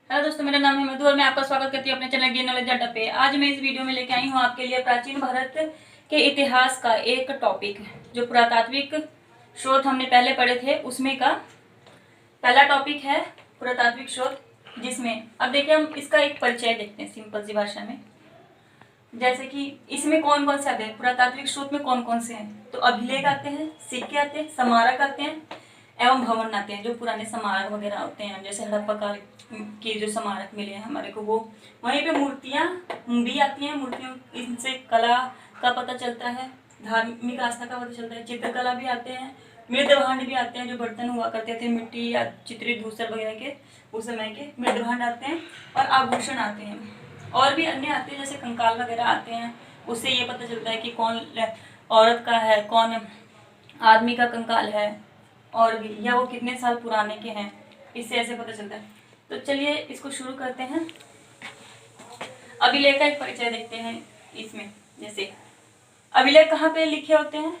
Hello दोस्तों, मेरा नाम है मधु और मैं आपका स्वागत करती हूँ अपने चैनल गेन नॉलेज अड्डा पे। आज मैं इस वीडियो में लेके आई हूँ आपके लिए प्राचीन भारत के इतिहास का एक टॉपिक, जो पुरातात्विक शोध हमने पहले पढ़े थे उसमें का पहला टॉपिक है पुरातात्विक शोध, जिसमें अब देखिए हम इसका एक परिचय देखते हैं सिंपल सी भाषा में। जैसे कि इसमें कौन कौन से आते हैं, पुरातात्विक स्रोत में कौन कौन से हैं, तो अभिलेख आते हैं, सिक्के आते हैं, स्मारक आते हैं एवं भवन आते हैं। जो पुराने स्मारक वगैरह होते हैं, जैसे हड़प्पा काल के जो स्मारक मिले हैं हमारे को, वो वहीं पे मूर्तियां भी आती हैं। मूर्तियों, इनसे कला का पता चलता है, धार्मिक आस्था का पता चलता है। चित्रकला भी आते हैं, मृद भांड भी आते हैं, जो बर्तन हुआ करते थे मिट्टी या चित्रित धूसर वगैरह के उस समय के मृद भांड आते हैं, और आभूषण आते हैं, और भी अन्य आते हैं जैसे कंकाल वगैरह आते हैं। उससे ये पता चलता है कि कौन औरत का है, कौन आदमी का कंकाल है, और भी या वो कितने साल पुराने के हैं, इससे ऐसे पता चलता है। तो चलिए इसको शुरू करते हैं। अभिलेख का एक परिचय देखते हैं। इसमें जैसे अभिलेख कहाँ पे लिखे होते हैं,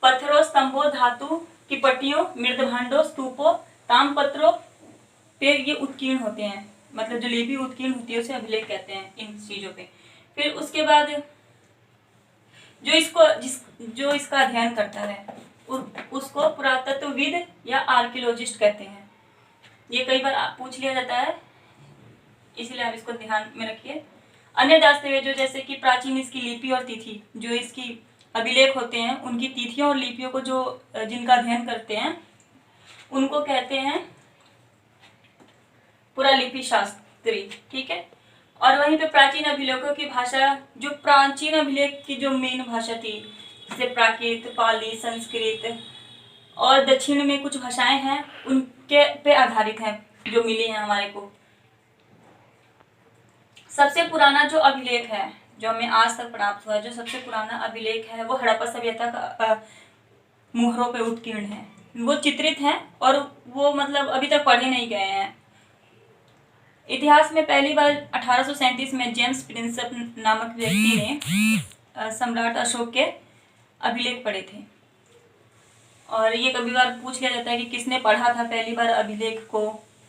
पत्थरों, स्तंभों, धातु की पट्टियों, मृद भांडों, स्तूपों, ताम्रपत्रों पे ये उत्कीर्ण होते हैं। मतलब जो लिपि उत्कीर्ण होती है उसे अभिलेख कहते हैं इन चीजों पे। फिर उसके बाद जो इसका अध्ययन करता है उसको पुरातत्वविद या आर्कियोलॉजिस्ट कहते हैं। ये कई बार पूछ लिया जाता है, इसलिए आप इसको ध्यान में रखिए। अन्य दस्तावेजों जैसे कि प्राचीन इसकी लिपि और तिथि, जो इसकी अभिलेख होते हैं उनकी तिथियों और लिपियों को जो जिनका अध्ययन करते हैं उनको कहते हैं पुरालिपि शास्त्री। ठीक है। और वहीं पे प्राचीन अभिलेखों की भाषा, जो प्राचीन अभिलेख की जो मेन भाषा थी, जैसे प्राकृत, पाली, संस्कृत और दक्षिण में कुछ भाषाएं हैं, उनके पे आधारित हैं जो मिली हैं हमारे को। सबसे पुराना जो अभिलेख है जो हमें आज तक प्राप्त हुआ है, जो सबसे पुराना अभिलेख है, वो हड़प्पा सभ्यता का मुहरों पे उत्कीर्ण है। वो चित्रित है और वो मतलब अभी तक पढ़े नहीं गए हैं। इतिहास में पहली बार 1837 में जेम्स प्रिंसेप नामक व्यक्ति ने सम्राट अशोक के अभिलेख पढ़े थे। और ये कभी बार पूछ लिया जाता है कि किसने पढ़ा था पहली बार अभिलेख को,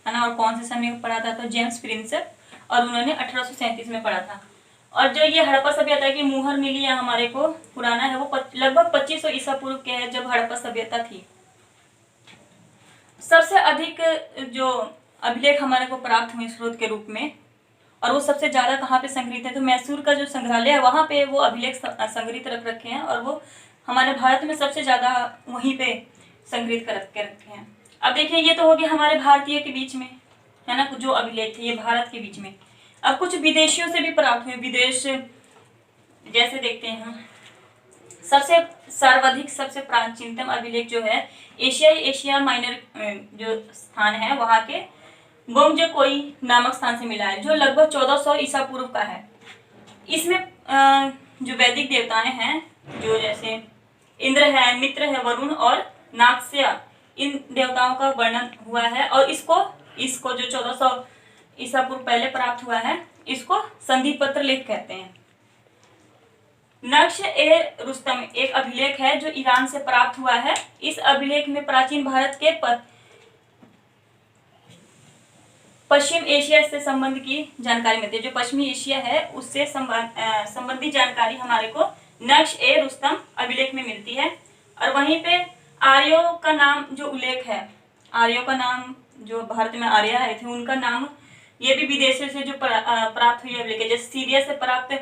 है ना, और कौन से समय में पढ़ा था, तो जेम्स प्रिंसेप, और उन्होंने 1837 में पढ़ा था। और जो ये हड़प्पा सभ्यता की मुहर मिली है हमारे को, पुराना है, वो लगभग 2500 ईसा पूर्व के है, जब हड़प्पा सभ्यता थी। सबसे अधिक जो अभिलेख हमारे को प्राप्त हुए स्रोत के रूप में, और वो सबसे ज्यादा कहाँ पे संग्रहित है, तो मैसूर का जो संग्रहालय है वहां पे वो अभिलेख संग्रहित रख रखे हैं, और वो हमारे भारत में सबसे ज्यादा वहीं पे संग्रहित कर रखे हैं। अब देखिए, ये तो हो गया हमारे भारतीय के बीच में, है ना, जो अभिलेख थे ये भारत के बीच में। अब कुछ विदेशियों से भी प्राप्त हुए, विदेश जैसे देखते हैं हम। सबसे सर्वाधिक, सबसे प्राचीनतम अभिलेख जो है एशिया माइनर जो स्थान है वहां के गोमजकोई नामक स्थान से मिला है, जो लगभग 1400 ईसा पूर्व का है। इसमें जो वैदिक देवताएं हैं, जो जैसे इंद्र है, मित्र है, वरुण और नागस्या, इन देवताओं का वर्णन हुआ है। और इसको जो 1400 ईसा पूर्व पहले प्राप्त हुआ है, इसको संधि पत्र लेख कहते हैं। नक्श ए रुस्तम एक अभिलेख है जो ईरान से प्राप्त हुआ है। इस अभिलेख में प्राचीन भारत के पश्चिम एशिया से संबंध की जानकारी मिलती है। जो पश्चिमी एशिया है उससे संबंधित जानकारी हमारे को नक्श ए रुस्तम अभिलेख में मिलती है। और वहीं पे आर्यों का नाम जो उल्लेख है, आर्यों का नाम, जो भारत में आर्य आए थे उनका नाम, ये भी विदेशों से जो प्राप्त हुई अभिलेख है, जैसे सीरिया से प्राप्त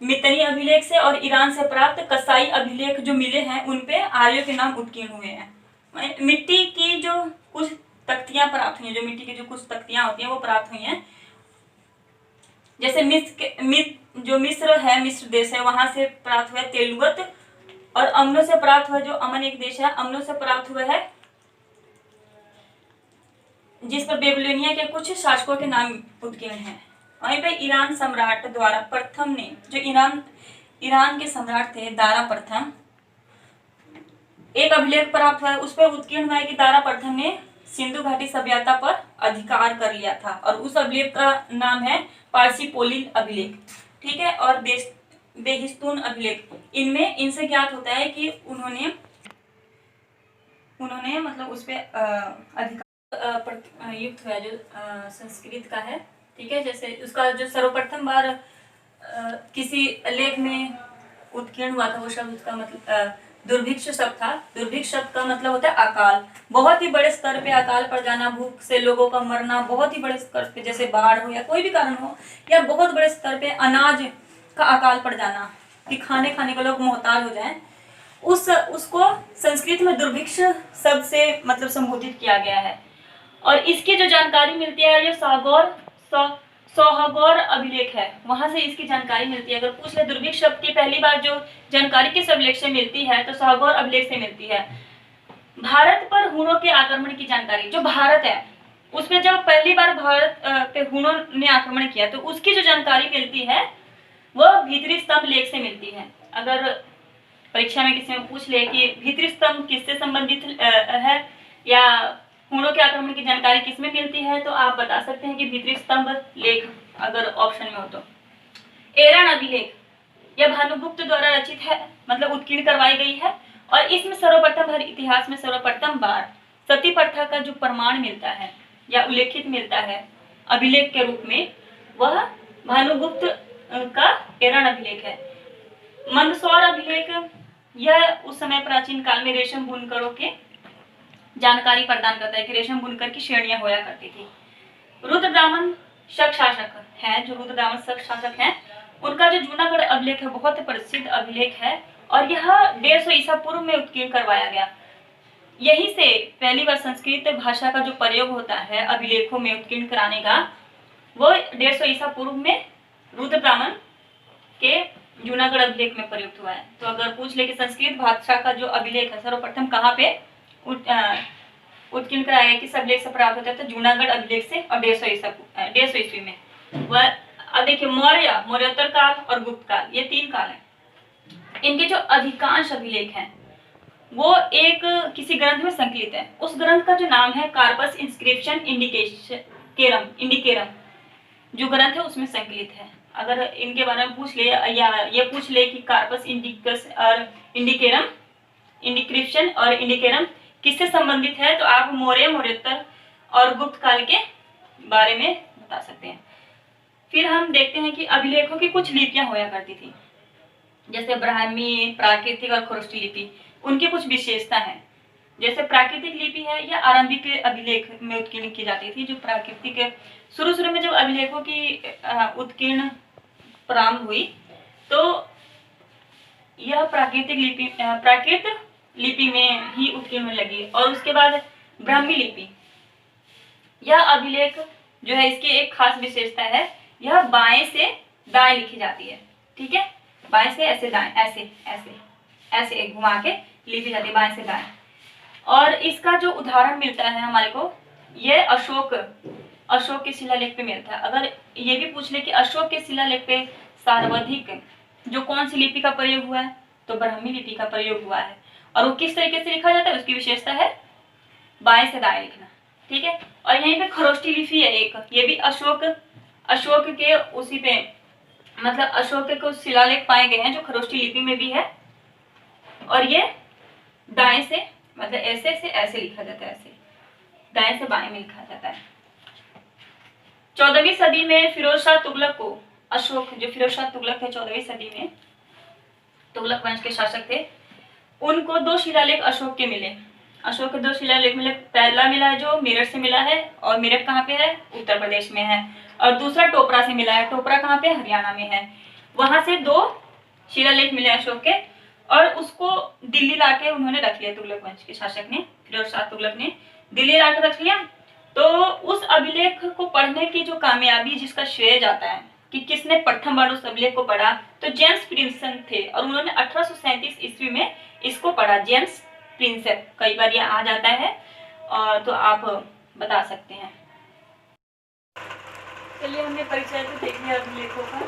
मितनी अभिलेख से और ईरान से प्राप्त कसाई अभिलेख जो मिले हैं, उनपे आर्यों के नाम उत्कीर्ण हुए हैं। मिट्टी की जो कुछ तख्तियां प्राप्त हुई हैं, जो मिट्टी की जो कुछ तख्तियां होती हैं वो प्राप्त हुई हैं। जैसे मिस्र है, मिस्र देश है, वहां से प्राप्त हुआ है तेलुगत, और अमनो से प्राप्त हुआ, जो अमन एक देश है, अमनो से प्राप्त हुआ है, जिस पर बेबीलोनिया के कुछ शासकों के नाम उत्कीर्ण हैं। वहीं पे ईरान सम्राट द्वारा प्रथम ने, जो ईरान के सम्राट थे दारा प्रथम, एक अभिलेख प्राप्त हुआ है, उस पर उत्कीर्ण हुआ है कि दारा प्रथम ने सिंधु घाटी सभ्यता पर अधिकार कर लिया था, और उस अभिलेख का नाम है पारसीपोलिन अभिलेख। ठीक है। और बेहिस्तून अभिलेख, इनसे ज्ञात होता है कि उन्होंने मतलब उस पर अधिकार युक्त है जो संस्कृत का है, ठीक है। जैसे उसका जो सर्वप्रथम बार किसी लेख में उत्कीर्ण हुआ था, वो शब्द उसका मतलब दुर्भिक्ष शब्द था। दुर्भिक्ष शब्द का मतलब होता है अकाल, बहुत ही बड़े स्तर पे अकाल पड़ जाना, भूख से लोगों का मरना, बहुत ही बड़े स्तर पे, जैसे बाढ़ हो या कोई भी कारण हो, या बहुत बड़े स्तर पे अनाज का अकाल पड़ जाना कि खाने को लोग मोहताज हो जाएं, उसको संस्कृत में दुर्भिक्ष शब्द से मतलब संबोधित किया गया है। और इसकी जो जानकारी मिलती है ये सोहागौर अभिलेख है, वहां से इसकी जानकारी मिलती है। अगर पूछ ले दुर्भिक्ष शब्द की पहली बार जो जानकारी किस अभिलेख से मिलती है, तो सोहागौर अभिलेख से मिलती है। भारत पर हूणों के आक्रमण की जानकारी, जो भारत है उसमें जब पहली बार भारत पे हूणों ने आक्रमण किया, तो उसकी जो जानकारी मिलती है वो भीतरी स्तंभ लेख से मिलती है। अगर परीक्षा में किसी में पूछ ले कि भीतरी स्तंभ किससे संबंधित है या हूणों के आक्रमण की जानकारी किसमें मिलती है, तो आप बता सकते हैं कि भीतरी स्तंभ लेख अगर ऑप्शन में हो तो। एरन अभिलेख यह भानुगुप्त द्वारा रचित है, मतलब उत्कीर्ण करवाई गई है, और इसमें सर्वप्रथम इतिहास में सर्वप्रथम बार सती प्रथा का जो प्रमाण मिलता है या उल्लेखित मिलता है अभिलेख के रूप में, वह भानुगुप्त का एरन अभिलेख है। मंदसौर अभिलेख यह उस समय प्राचीन काल में रेशम बुनकरों के जानकारी प्रदान करता है कि रेशम बुनकर की श्रेणियां होया करती थी। रुद्रदामन शक शासक है, जो रुद्रदामन शक शासक हैं, उनका जो जूनागढ़ अभिलेख है बहुत प्रसिद्ध अभिलेख है, और यह 150 ईसा पूर्व में उत्कीर्ण करवाया गया। यहीं से पहली बार संस्कृत भाषा का जो प्रयोग होता है अभिलेखों में उत्कीर्ण कराने का, वो 150 ईसा पूर्व में रुद्रदामन के जूनागढ़ अभिलेख में प्रयुक्त हुआ है। तो अगर पूछ ले कि संस्कृत भाषा का जो अभिलेख है सर्वप्रथम कहाँ पे उत्कीर्ण कराया गया, किस अभिलेख से प्राप्त होता है, तो जूनागढ़ अभिलेख से, और 150 ईस्वी में। वह अब देखिए मौर्योत्तर काल और गुप्त काल, ये 3 काल हैं। इनके जो अधिकांश अभिलेख हैं वो एक किसी ग्रंथ में संकलित है। उस ग्रंथ का जो नाम है कार्पस इंस्क्रिप्शन इंडिकेरम, जो ग्रंथ है उसमें संकलित है। अगर इनके बारे में पूछ ले या ये पूछ ले कि कार्पस इंडिकस और इंडिक्रिप्शन और इंडिकेरम किससे संबंधित है, तो आप मौर्योत्तर और गुप्त काल के बारे में बता सकते हैं। फिर हम देखते हैं कि अभिलेखों की कुछ लिपियां होया करती थी, जैसे ब्राह्मी, प्राकृतिक और खरोष्टी लिपि। उनकी कुछ विशेषता है, जैसे प्राकृतिक लिपि है यह आरंभिक अभिलेख में उत्कीर्ण की जाती थी। जो प्राकृतिक शुरू में जब अभिलेखों की उत्कीर्ण प्रारंभ हुई, तो यह प्राकृत लिपि में ही उत्कीर्ण होने लगी। और उसके बाद ब्राह्मी लिपि, यह अभिलेख जो है इसकी एक खास विशेषता है, यह बाएं से दाएं लिखी जाती है, ठीक है। बाएं से ऐसे दाएं, ऐसे ऐसे ऐसे घुमा के लिखी जाती है, बाएं से दाएं। और इसका जो उदाहरण मिलता है हमारे को, ये अशोक के शिलालेख पे मिलता है। अगर ये भी पूछ ले कि अशोक के शिलालेख पे सर्वाधिक जो कौन सी लिपि का प्रयोग हुआ है, तो ब्राह्मी लिपि का प्रयोग हुआ है। और वो किस तरीके से लिखा जाता है, उसकी विशेषता है बाएं से दाएं लिखना, ठीक है। और यहीं पे खरोष्टी लिपि है एक, ये भी अशोक के उसी पे, मतलब अशोक के कुछ शिलालेख पाए गए हैं जो खरोष्टी लिपि में भी है, और ये दाएं से, मतलब ऐसे से ऐसे लिखा जाता है, ऐसे दाएं से बाएं में लिखा जाता है। 14वीं सदी में फिरोज शाह तुगलक को अशोक, जो फिरोज शाह तुगलक है 14वीं सदी में तुगलक वंश के शासक थे, उनको 2 शिलालेख अशोक के मिले। अशोक के 2 शिलालेख मिले, पहला मिला है जो मेरठ से मिला है, और मेरठ कहाँ पे है, उत्तर प्रदेश में है। और दूसरा टोपरा से मिला है, टोपरा कहाँ पे, हरियाणा में है। वहां से 2 शिलालेख मिले अशोक के, और उसको दिल्ली लाके उन्होंने रख लिया, तुगलक वंश के शासक ने, फिरोज शाह तुगलक ने दिल्ली लाके रख लिया। तो उस अभिलेख को पढ़ने की जो कामयाबी, जिसका श्रेय जाता है कि किसने प्रथम बार उस अभिलेख को पढ़ा, तो जेम्स प्रिंसन थे, और उन्होंने 1837 ईस्वी में इसको पढ़ा। जेम्स प्रिंसन, कई बार ये आ जाता है, और तो आप बता सकते हैं। चलिए हमने परिचय तो देख लिया अभिलेखों का,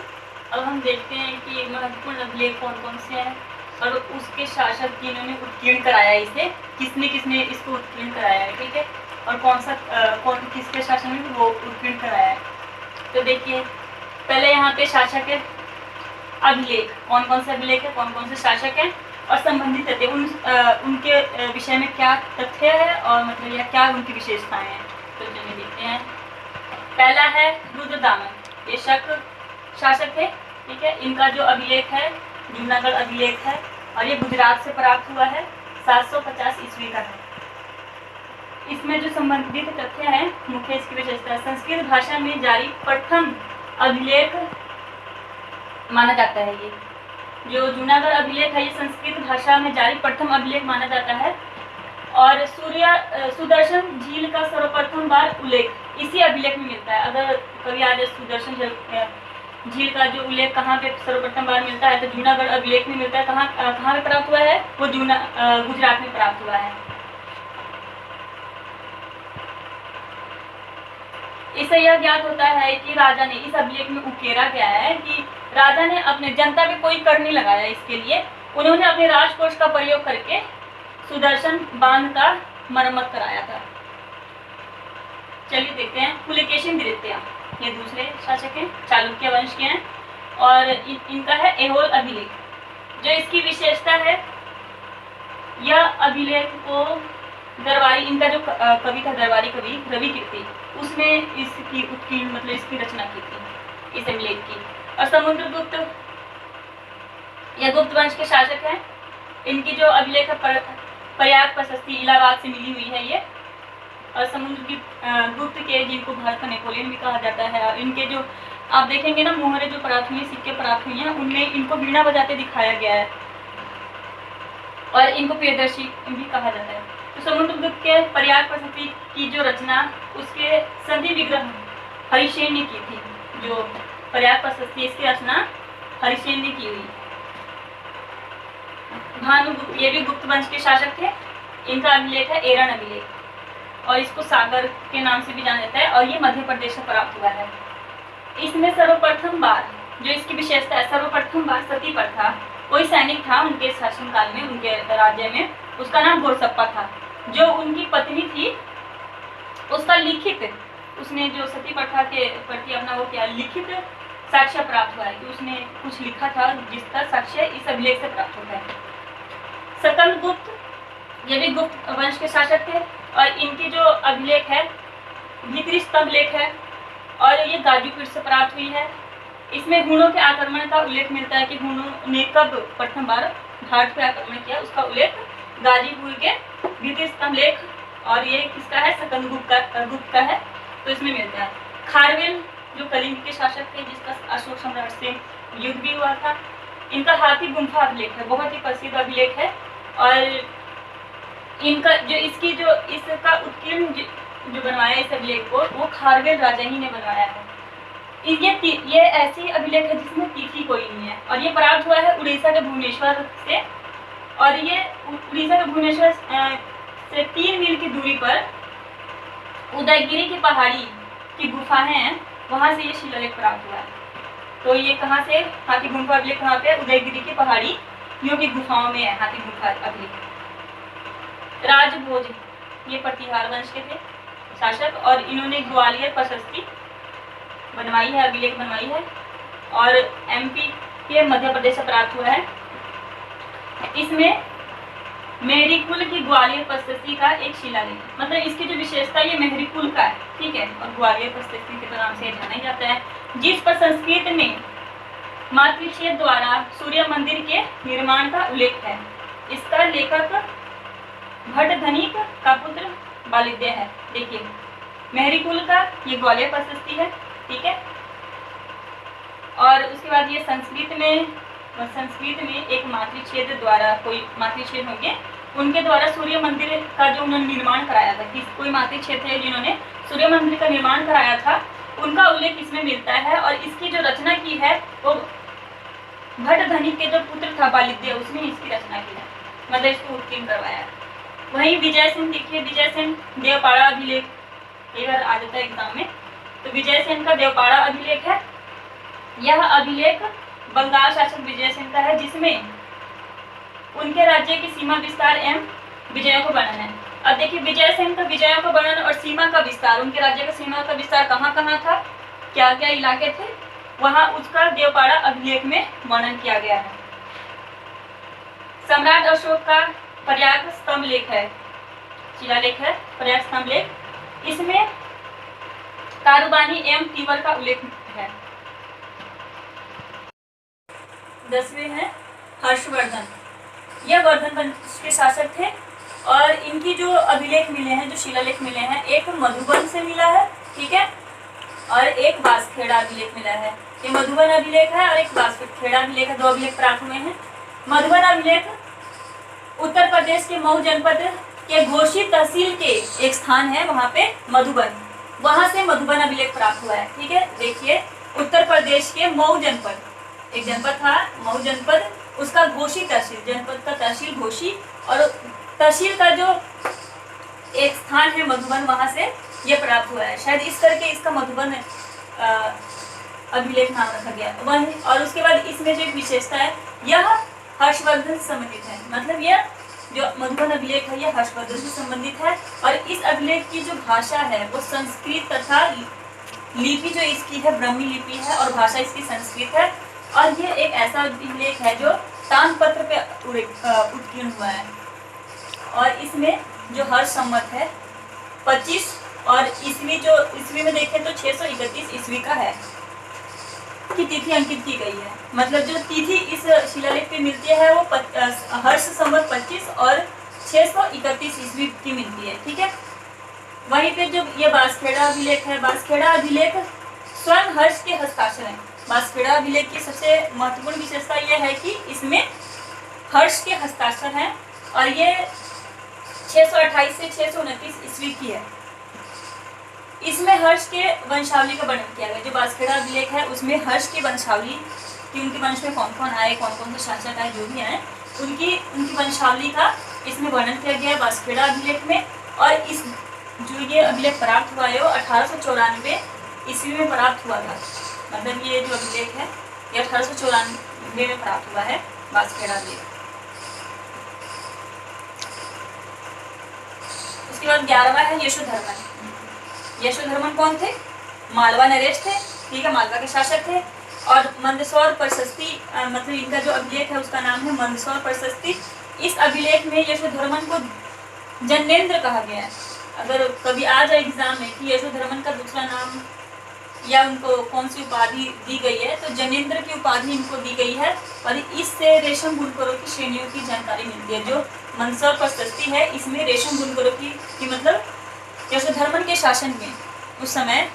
अब हम देखते हैं कि महत्वपूर्ण अभिलेख कौन कौन से हैं, और उसके शासक जिन्होंने उत्कीर्ण कराया इसे, किसने इसको उत्कीर्ण कराया है, ठीक है, और कौन किसके शासन में वो उत्कीर्ण कराया है। तो देखिए पहले यहाँ पे शासक है, अभिलेख, कौन कौन से अभिलेख है, कौन कौन से शासक हैं, और संबंधित तथ्य, उनके विषय में क्या तथ्य है, और मतलब या क्या उनकी विशेषताएं हैं। तो चलिए देखते हैं। पहला है रुद्रदामन, ये शासक थे, ठीक है। इनका जो अभिलेख है जूनागढ़ अभिलेख है और ये गुजरात से प्राप्त हुआ है, 750 ईस्वी का है। इसमें जो संबंधित तथ्य हैं, मुख्य इसकी विशेषता, संस्कृत भाषा में जारी प्रथम अभिलेख माना जाता है। ये जो जूनागढ़ अभिलेख है ये संस्कृत भाषा में जारी प्रथम अभिलेख माना जाता है। और सुदर्शन झील का सर्वप्रथम बार उल्लेख इसी अभिलेख में मिलता है। अगर कभी आज सुदर्शन झील का जो उल्लेख कहाँ पे सर्वप्रथम बार मिलता है तो जूनागढ़ अभिलेख में मिलता है। कहाँ पे प्राप्त हुआ है, वो गुजरात में प्राप्त हुआ है। इससे यह ज्ञात होता है कि राजा ने, इस अभिलेख में उकेरा गया है कि राजा ने अपने जनता पे कोई कर नहीं लगाया। इसके लिए उन्होंने अपने राजकोष का प्रयोग करके सुदर्शन बांध का मरम्मत कराया था। चलिए देखते हैं पुलकेशिन द्वितीय, ये दूसरे शासक हैं, चालुक्य वंश के हैं और इनका है ऐहोल अभिलेख। जो इसकी विशेषता है, यह अभिलेख को दरबारी, इनका जो कवि था दरबारी कवि रविकीर्ति, उसने इसकी उत्कीर्ण मतलब इसकी रचना की थी इस अभिलेख की। और समुद्रगुप्त, यह गुप्त वंश के शासक हैं। इनकी जो अभिलेख है प्रयाग प्रशस्ति इलाहाबाद से मिली हुई है ये। और समुद्रगुप्त के, जिनको भारत का नेपोलियन भी कहा जाता है, और इनके जो आप देखेंगे ना मोहरे जो प्राप्त हुई, सिक्के प्राप्त हुई हैं, उनमें इनको वीणा बजाते दिखाया गया है और इनको प्रियदर्शी भी कहा जाता है। तो समुद्रगुप्त के प्रयाग प्रशस्ति की जो रचना, उसके संधि विग्रह हरिसेन ने की थी। जो प्रयाग प्रशस्ति, इसकी रचना हरिसेन ने की हुई। भानुगुप्त, ये भी गुप्त वंश के शासक थे। इनका अभिलेख है एरण अभिलेख और इसको सागर के नाम से भी जाना जाता है और ये मध्य प्रदेश से प्राप्त हुआ है। इसमें सर्वप्रथम बार, जो इसकी विशेषता है, सर्वप्रथम बार सती प्रथा, कोई सैनिक था उनके शासनकाल में, उनके राज्य में, उसका नाम गोरसप्पा था। जो उनकी पत्नी थी उसका लिखित, उसने जो सती प्रथा के प्रति अपना वो किया, लिखित साक्ष्य प्राप्त हुआ है कि उसने कुछ लिखा था जिसका साक्ष्य इस अभिलेख से प्राप्त होता है। सकलगुप्त, ये भी गुप्त वंश के शासक थे और इनकी जो अभिलेख है भीतरी स्तंभ लेख है और ये गाजीपुर से प्राप्त हुई है। इसमें हुणों के आक्रमण का उल्लेख मिलता है कि हुणों ने कब प्रथम बार भारत पे आक्रमण किया, उसका उल्लेख गाजीपुर के भीतरी स्तंभ लेख, और ये किसका है, सकलगुप्त का है, तो इसमें मिलता है। खारवेल जो कलिंग के शासक थे, जिसका अशोक सम्राट से युद्ध भी हुआ था, इनका हाथी गुम्फा अभिलेख है, बहुत ही प्रसिद्ध अभिलेख है। और इनका जो इसका उत्कीर्ण जो बनवाया इस अभिलेख को, वो खारवेल राजा ही ने बनवाया है। ये ऐसी अभिलेख है जिसमें तिथि कोई नहीं है और ये प्राप्त हुआ है उड़ीसा के भुवनेश्वर से। और ये उड़ीसा के भुवनेश्वर से 3 मील की दूरी पर उदयगिरी की पहाड़ी की गुफाएं हैं, वहां से ये शिलालेख प्राप्त हुआ है। तो ये कहाँ से, हाथी गुम्फा अभिलेख कहाँ पे, उदयगिरी की पहाड़ियों की गुफाओं में है हाथी गुम्फा अभिलेख। राजभोज, ये प्रतिहार वंश के थे शासक और इन्होंने ग्वालियर प्रशस्ति बनवाई है, अभिलेख बनवाई है और एमपी के मध्य प्रदेश से प्राप्त हुआ है। इसमें मेहरीकुल की ग्वालियर प्रशस्ति का एक शिलालेख, मतलब इसकी जो विशेषता, ये मेहरीकुल का है, ठीक है, और ग्वालियर प्रशस्ति के नाम से जाना ही जाता है, जिस पर संस्कृत में मातृछेद द्वारा सूर्य मंदिर के निर्माण का उल्लेख है। इसका लेखक भट्टधनिक का पुत्र बालिद्य है। देखिए मेहरीकुल का ये ग्वालियर प्रशस्ति है, ठीक है। और उसके बाद ये संस्कृत में एक मातृछेद द्वारा, कोई मातृछेद होंगे, उनके द्वारा सूर्य मंदिर का जो उन्होंने निर्माण कराया था, कोई मातृछेद है जिन्होंने सूर्य मंदिर का निर्माण कराया था, उनका उल्लेख इसमें मिलता है। और इसकी जो रचना की है वो भट्टधनिक के जो पुत्र था बालिद्य, उसने इसकी रचना की है, मतलब इसको उत्कीर्ण करवाया है। वहीं विजय सेन, देखिए विजय सेन देवपाड़ा अभिलेख, अगर आ जाता है एग्जाम में, तो विजय सेन का देवपाड़ा अभिलेख है। यह अभिलेख बंगाल शासक विजय सेन का है, जिसमें उनके राज्य की सीमा विस्तार एवं विजयों का वर्णन है। अब देखिए विजय सेन का विजयों का वर्णन और सीमा का विस्तार, उनके राज्य का सीमा का विस्तार कहाँ कहाँ था, क्या क्या इलाके थे, वहाँ उसका देवपाड़ा अभिलेख में वर्णन किया गया है। सम्राट अशोक का प्रयाग स्तंभ लेख है, शिलालेख है प्रयाग स्तंभ लेख। इसमें कारुबानी एवं तीवर का उल्लेख है। 10वें हैं हर्षवर्धन। यह वर्धन वंश के शासक थे और इनकी जो अभिलेख मिले हैं, जो शिलालेख मिले हैं, एक मधुबन से मिला है, ठीक है, और एक बांसखेड़ा अभिलेख मिला है। ये मधुबन अभिलेख है और एक बांसखेड़ा अभिलेख है, 2 अभिलेख प्राप्त हुए हैं। मधुबन अभिलेख उत्तर प्रदेश के मऊ जनपद के घोषित तहसील के एक स्थान है, वहां पे मधुबन, वहां से मधुबन अभिलेख प्राप्त हुआ है, ठीक है। देखिए, उत्तर प्रदेश के मऊ जनपद, एक जनपद था मऊ जनपद, उसका घोषित तहसील, जनपद का तहसील घोषी, और तहसील का जो एक स्थान है मधुबन, वहां से ये प्राप्त हुआ है। शायद इस करके इसका मधुबन अभिलेख नाम रखा गया। वही, और उसके बाद इसमें जो एक विशेषता है, यह हर्षवर्धन से संबंधित है। मतलब यह जो मधुबन अभिलेख है, यह हर्षवर्धन से संबंधित है। और इस अभिलेख की जो भाषा है वो संस्कृत तथा लिपि जो इसकी है ब्राह्मी लिपि है और भाषा इसकी संस्कृत है। और ये एक ऐसा अभिलेख है जो ताम्रपत्र पे उत्कीर्ण हुआ है। और इसमें जो हर्ष संवत है 25 और ईस्वी, जो ईस्वी में देखें तो 631 ईस्वी का है की तिथि अंकित की गई है। मतलब जो तिथि इस शिलालेख पे मिलती है वो हर्ष संवत 25 और 631 ईस्वी की मिलती है, ठीक है। वहीं पे जो ये बांसखेड़ा अभिलेख है, बांसखेड़ा अभिलेख स्वर्ण हर्ष के हस्ताक्षर है। बांसखेड़ा अभिलेख की सबसे महत्वपूर्ण विशेषता यह है कि इसमें हर्ष के हस्ताक्षर हैं और ये 628 से 629 ईस्वी की है। इसमें हर्ष के वंशावली का वर्णन किया गया। जो बांसखेड़ा अभिलेख है उसमें हर्ष की वंशावली कि उनके वंश में कौन कौन आए, कौन कौन से शासक आए, जो भी आए, उनकी वंशावली का इसमें वर्णन किया गया है बांसखेड़ा अभिलेख में। और इस जो ये अभिलेख प्राप्त हुआ है वो 1894 ईस्वी में प्राप्त हुआ था। मतलब ये जो अभिलेख है ये 1894 में प्राप्त हुआ है, बांसखेड़ा अभिलेख। उसके बाद 11वां है यशोधर्मन। यशोधर्मन कौन थे? मालवा नरेश थे, ठीक है, मालवा के शासक थे। और मंदसौर प्रशस्ति, मतलब इनका जो अभिलेख है उसका नाम है मंदसौर प्रशस्ति। इस अभिलेख में यशोधर्मन को जनेंद्र कहा गया है। अगर कभी आ जाए एग्जाम में कि यशोधर्मन का दूसरा नाम या उनको कौन सी उपाधि दी गई है, तो जनेंद्र की उपाधि इनको दी गई है। और इससे रेशम बुनकरों की श्रेणियों की जानकारी मिलती है। जो मंदसौर प्रशस्ति है इसमें रेशम बुनकरों की मतलब यशोधर्मन के शासन में उस समय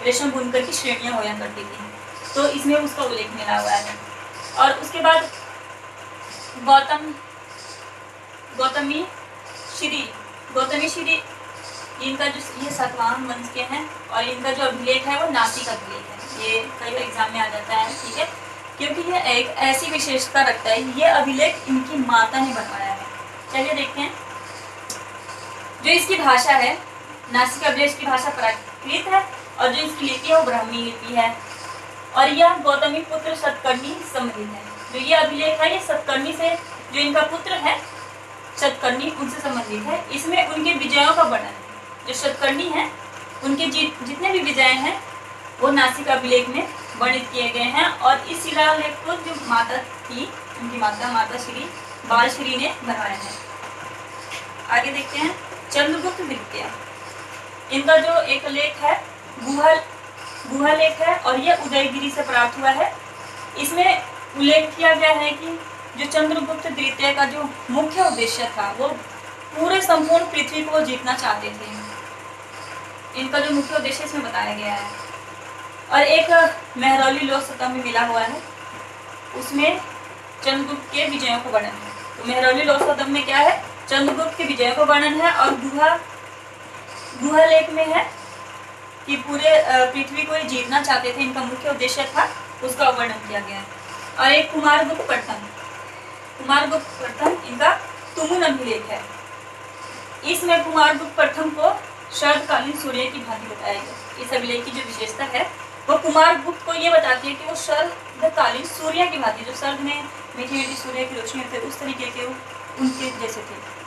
रेशम बुनकर की श्रेणियां होया करती थी, तो इसमें उसका उल्लेख मिला हुआ है। और उसके बाद गौतमी श्री, इनका जो ये सातवाहन वंश के हैं और इनका जो अभिलेख है वो नासिक अभिलेख है। ये कई एग्जाम में आ जाता है, ठीक है, क्योंकि ये एक ऐसी विशेषता रखता है। ये अभिलेख इनकी माता ने बनवाया है। चलिए देखते हैं। जो इसकी भाषा है, नासिक अभिलेख की भाषा प्राकृत है और जो इसकी लिपि है वो ब्राह्मी लिपि है। और यह गौतमी पुत्र सतकर्णी संबंधित है। जो ये अभिलेख है ये सतकर्णी से, जो इनका पुत्र है सतकर्णी, उनसे संबंधित है। इसमें उनके विजयों का वर्णन है। जो सतकर्णी है उनके जितने भी विजय हैं वो नासिक अभिलेख में वर्णित किए गए हैं। और इस शिलालेख को जो माता थी, उनकी माता श्री बालश्री ने बनवाया है। आगे देखते हैं चंद्रगुप्त द्वितीय। इनका जो एक लेख है गुहा लेख है और यह उदयगिरी से प्राप्त हुआ है। इसमें उल्लेख किया गया है कि जो चंद्रगुप्त द्वितीय का जो मुख्य उद्देश्य था वो पूरे संपूर्ण पृथ्वी को जीतना चाहते थे। इनका जो मुख्य उद्देश्य इसमें बताया गया है। और एक मेहरौली लोक स्तंभ में मिला हुआ है, उसमें चंद्रगुप्त के विजयों को वर्णन है। तो मेहरौली लोक स्तंभ में क्या है? चंद्रगुप्त के विजयों को वर्णन है। और गुहा लेख में है कि पूरे पृथ्वी को जीतना चाहते थे, इनका मुख्य उद्देश्य था, उसका वर्णन किया गया है। और एक कुमारगुप्त प्रथम इनका तुमुन अभिलेख है। इसमें कुमारगुप्त प्रथम को शरदकालीन सूर्य की भांति बताया गया। इस अभिलेख की जो विशेषता है वो कुमारगुप्त को ये बताती है कि वो शरदकालीन सूर्य की भांति, जो शरद में मीठी मीठी सूर्य की रोशनी होती है उस तरीके के उनके जैसे थे।